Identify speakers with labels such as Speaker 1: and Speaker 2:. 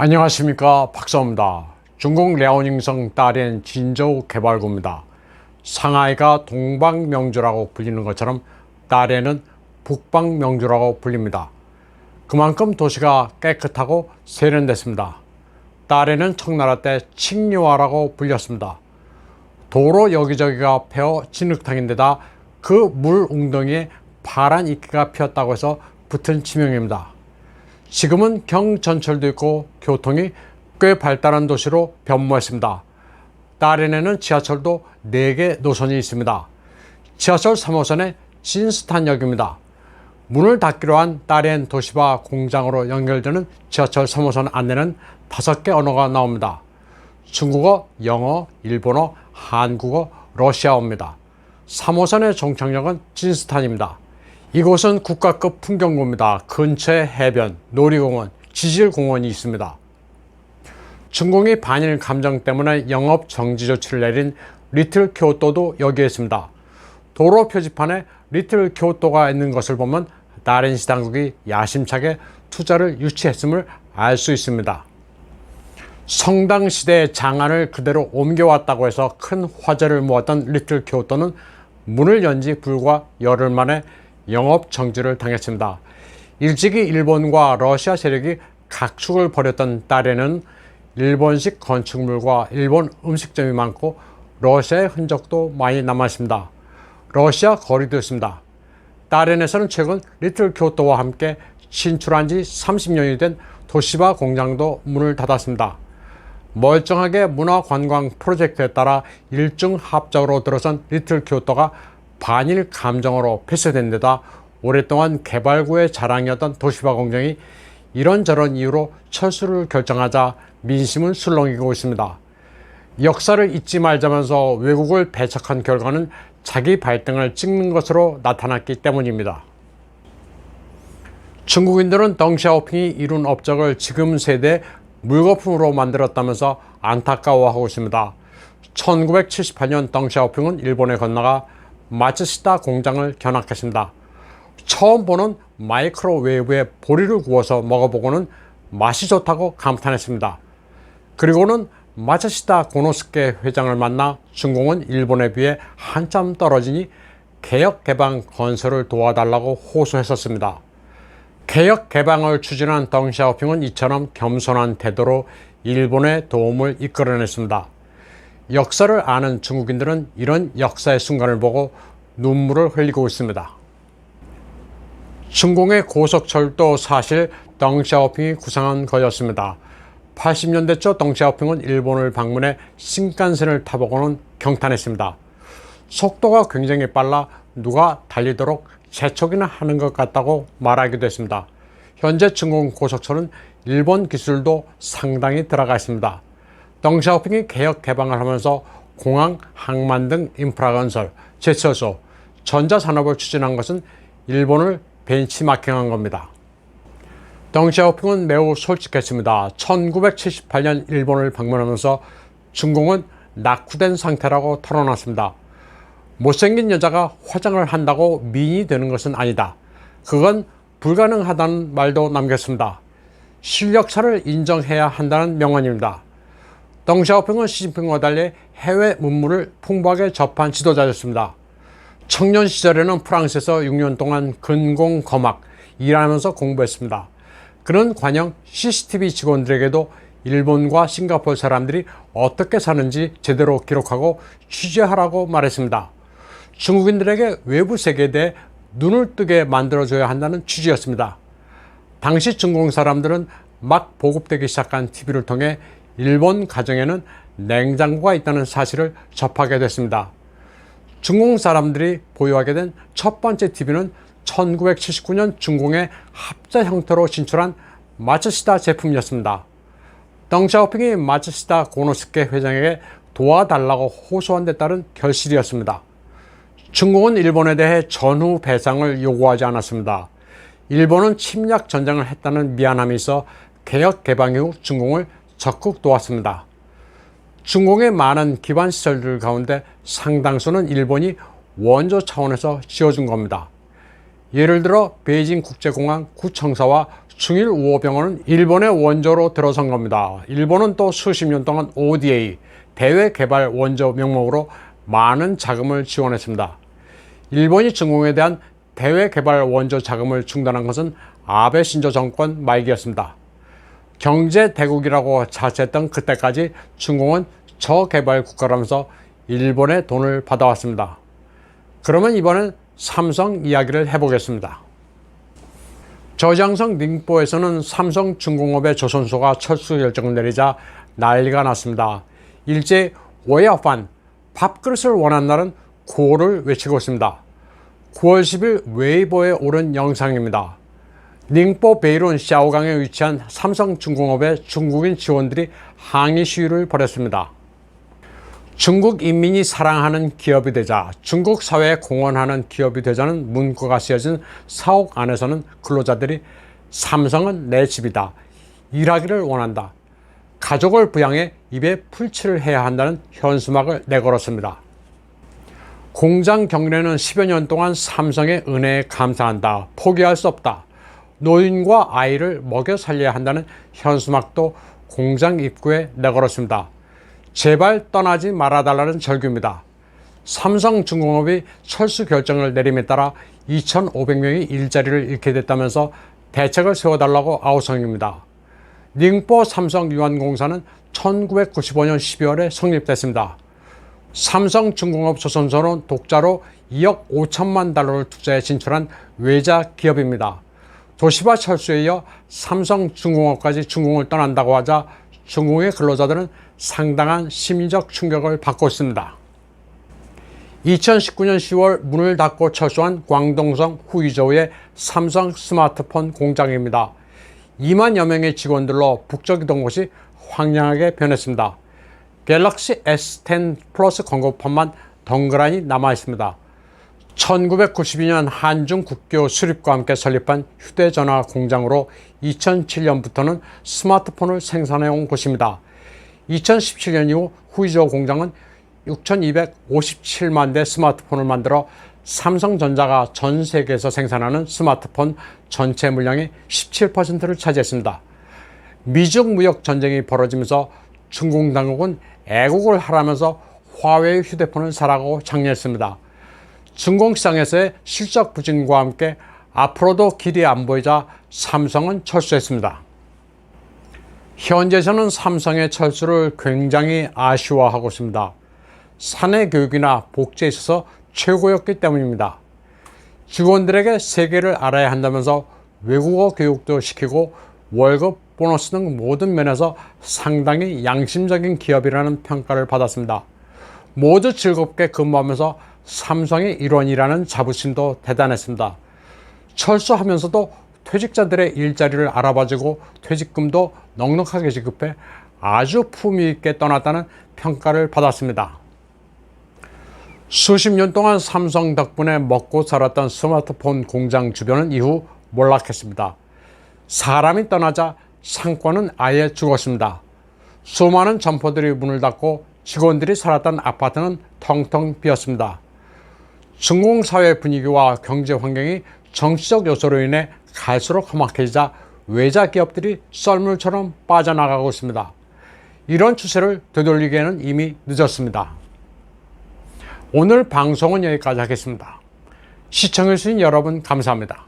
Speaker 1: 안녕하십니까, 박사입니다. 중국 랴오닝성 다롄 진저우 개발구입니다. 상하이가 동방명주라고 불리는 것처럼 다롄은 북방명주라고 불립니다. 그만큼 도시가 깨끗하고 세련됐습니다. 다롄은 청나라 때 칭류화라고 불렸습니다. 도로 여기저기가 패어 진흙탕인데다 그 물 웅덩이에 파란 이끼가 피었다고 해서 붙은 지명입니다. 지금은 경전철도 있고 교통이 꽤 발달한 도시로 변모했습니다. 다롄에는 지하철도 4개 노선이 있습니다. 지하철 3호선의 진스탄역입니다. 문을 닫기로 한 다롄 도시와 공장으로 연결되는 지하철 3호선 안내는 5개 언어가 나옵니다. 중국어, 영어, 일본어, 한국어, 러시아어입니다. 3호선의 종착역은 진스탄입니다. 이곳은 국가급 풍경구입니다. 근처에 해변, 놀이공원, 지질공원이 있습니다. 중공이 반일 감정 때문에 영업 정지 조치를 내린 리틀 쿄토도 여기에 있습니다. 도로 표지판에 리틀 쿄토가 있는 것을 보면 다롄시 당국이 야심차게 투자를 유치했음을 알 수 있습니다. 성당시대의 장안을 그대로 옮겨왔다고 해서 큰 화제를 모았던 리틀 쿄토는 문을 연 지 불과 열흘 만에 영업 정지를 당했습니다. 일찍이 일본과 러시아 세력이 각축을 벌였던 다롄은 일본식 건축물과 일본 음식점이 많고 러시아의 흔적도 많이 남아있습니다. 러시아 거리도 있습니다. 다롄에서는 최근 리틀 쿄토와 함께 신출한 지 30년이 된 도시바 공장도 문을 닫았습니다. 멀쩡하게 문화관광 프로젝트에 따라 일중합작으로 들어선 리틀 쿄토가 반일 감정으로 폐쇄된 데다 오랫동안 개발구의 자랑이었던 도시바 공장이 이런저런 이유로 철수를 결정하자 민심은 술렁이고 있습니다. 역사를 잊지 말자면서 외국을 배척한 결과는 자기 발등을 찍는 것으로 나타났기 때문입니다. 중국인들은 덩샤오핑이 이룬 업적을 지금 세대의 물거품으로 만들었다면서 안타까워하고 있습니다. 1978년 덩샤오핑은 일본에 건너가 마츠시다 공장을 견학했습니다. 처음 보는 마이크로웨이브에 보리를 구워서 먹어보고는 맛이 좋다고 감탄했습니다. 그리고는 마츠시다 고노스케 회장을 만나 중공은 일본에 비해 한참 떨어지니 개혁 개방 건설을 도와달라고 호소했었습니다. 개혁 개방을 추진한 덩샤오핑은 이처럼 겸손한 태도로 일본의 도움을 이끌어냈습니다. 역사를 아는 중국인들은 이런 역사의 순간을 보고 눈물을 흘리고 있습니다. 중공의 고속철도 사실 덩샤오핑이 구상한 거였습니다. 80년대 초 덩샤오핑은 일본을 방문해 신칸센을 타보고는 경탄했습니다. 속도가 굉장히 빨라 누가 달리도록 재촉이나 하는 것 같다고 말하기도 했습니다. 현재 중공 고속철은 일본 기술도 상당히 들어가 있습니다. 덩샤오핑이 개혁 개방을 하면서 공항, 항만 등 인프라 건설, 제철소, 전자산업을 추진한 것은 일본을 벤치마킹한 겁니다. 덩샤오핑은 매우 솔직했습니다. 1978년 일본을 방문하면서 중공은 낙후된 상태라고 털어놨습니다. 못생긴 여자가 화장을 한다고 미인이 되는 것은 아니다. 그건 불가능하다는 말도 남겼습니다. 실력차를 인정해야 한다는 명언입니다. 덩샤오핑은 시진핑과 달리 해외 문물을 풍부하게 접한 지도자였습니다. 청년 시절에는 프랑스에서 6년 동안 근공검학 일하면서 공부했습니다. 그는 관영 CCTV 직원들에게도 일본과 싱가포르 사람들이 어떻게 사는지 제대로 기록하고 취재하라고 말했습니다. 중국인들에게 외부 세계에 대해 눈을 뜨게 만들어줘야 한다는 취지였습니다. 당시 중국 사람들은 막 보급되기 시작한 TV를 통해 일본 가정에는 냉장고가 있다는 사실을 접하게 됐습니다. 중국 사람들이 보유하게 된 첫 번째 TV는 1979년 중공의 합자 형태로 진출한 마츠시다 제품이었습니다. 덩샤오핑이 마츠시다 고노스케 회장에게 도와달라고 호소한 데 따른 결실이었습니다. 중공은 일본에 대해 전후 배상을 요구하지 않았습니다. 일본은 침략 전쟁을 했다는 미안함이 있어 개혁 개방 이후 중공을 적극 도왔습니다. 중공의 많은 기반시설들 가운데 상당수는 일본이 원조 차원에서 지어준 겁니다. 예를 들어 베이징 국제공항 구청사와 충일 우호병원은 일본의 원조로 들어선 겁니다. 일본은 또 수십 년 동안 ODA, 대외개발 원조 명목으로 많은 자금을 지원했습니다. 일본이 중공에 대한 대외개발 원조 자금을 중단한 것은 아베 신조 정권 말기였습니다. 경제 대국이라고 자처했던 그때까지 중공은 저개발 국가라면서 일본의 돈을 받아왔습니다. 그러면 이번엔 삼성 이야기를 해보겠습니다. 저장성 닝포에서는 삼성중공업의 조선소가 철수 결정을 내리자 난리가 났습니다. 일제 워야판, 밥그릇을 원한 날은 구호를 외치고 있습니다. 9월 10일 웨이보에 오른 영상입니다. 닝포 베이룬 샤오강에 위치한 삼성중공업의 중국인 직원들이 항의 시위를 벌였습니다. 중국 인민이 사랑하는 기업이 되자, 중국 사회에 공헌하는 기업이 되자는 문구가 쓰여진 사옥 안에서는 근로자들이 삼성은 내 집이다, 일하기를 원한다, 가족을 부양해 입에 풀칠을 해야 한다는 현수막을 내걸었습니다. 공장 경례는 10여 년 동안 삼성의 은혜에 감사한다, 포기할 수 없다, 노인과 아이를 먹여 살려야 한다는 현수막도 공장 입구에 내걸었습니다. 제발 떠나지 말아달라는 절규입니다. 삼성중공업이 철수 결정을 내림에 따라 2,500명이 일자리를 잃게 됐다면서 대책을 세워달라고 아우성입니다. 닝포 삼성유한공사는 1995년 12월에 성립됐습니다. 삼성중공업 조선소는 독자로 2억 5천만 달러를 투자해 진출한 외자 기업입니다. 도시바 철수에 이어 삼성중공업까지 중공을 떠난다고 하자 중공의 근로자들은 상당한 심리적 충격을 받고 있습니다. 2019년 10월 문을 닫고 철수한 광동성 후이저우의 삼성 스마트폰 공장입니다. 2만여 명의 직원들로 북적이던 곳이 황량하게 변했습니다. 갤럭시 S10 플러스 광고판만 덩그러니 남아 있습니다. 1992년 한중 국교 수립과 함께 설립한 휴대전화 공장으로 2007년부터는 스마트폰을 생산해온 곳입니다. 2017년 이후 후이저우 공장은 6,257만 대 스마트폰을 만들어 삼성전자가 전 세계에서 생산하는 스마트폰 전체 물량의 17%를 차지했습니다. 미중 무역 전쟁이 벌어지면서 중공 당국은 애국을 하라면서 화웨이 휴대폰을 사라고 장려했습니다. 중공 시장에서의 실적 부진과 함께 앞으로도 길이 안 보이자 삼성은 철수했습니다. 현재에서는 삼성의 철수를 굉장히 아쉬워하고 있습니다. 사내 교육이나 복지에 있어서 최고였기 때문입니다. 직원들에게 세계를 알아야 한다면서 외국어 교육도 시키고 월급, 보너스 등 모든 면에서 상당히 양심적인 기업이라는 평가를 받았습니다. 모두 즐겁게 근무하면서 삼성의 일원이라는 자부심도 대단했습니다. 철수하면서도 퇴직자들의 일자리를 알아봐주고 퇴직금도 넉넉하게 지급해 아주 품위 있게 떠났다는 평가를 받았습니다. 수십 년 동안 삼성 덕분에 먹고 살았던 스마트폰 공장 주변은 이후 몰락했습니다. 사람이 떠나자 상권은 아예 죽었습니다. 수많은 점포들이 문을 닫고 직원들이 살았던 아파트는 텅텅 비었습니다. 중공사회 분위기와 경제 환경이 정치적 요소로 인해 갈수록 험악해지자 외자 기업들이 썰물처럼 빠져나가고 있습니다. 이런 추세를 되돌리기에는 이미 늦었습니다. 오늘 방송은 여기까지 하겠습니다. 시청해주신 여러분 감사합니다.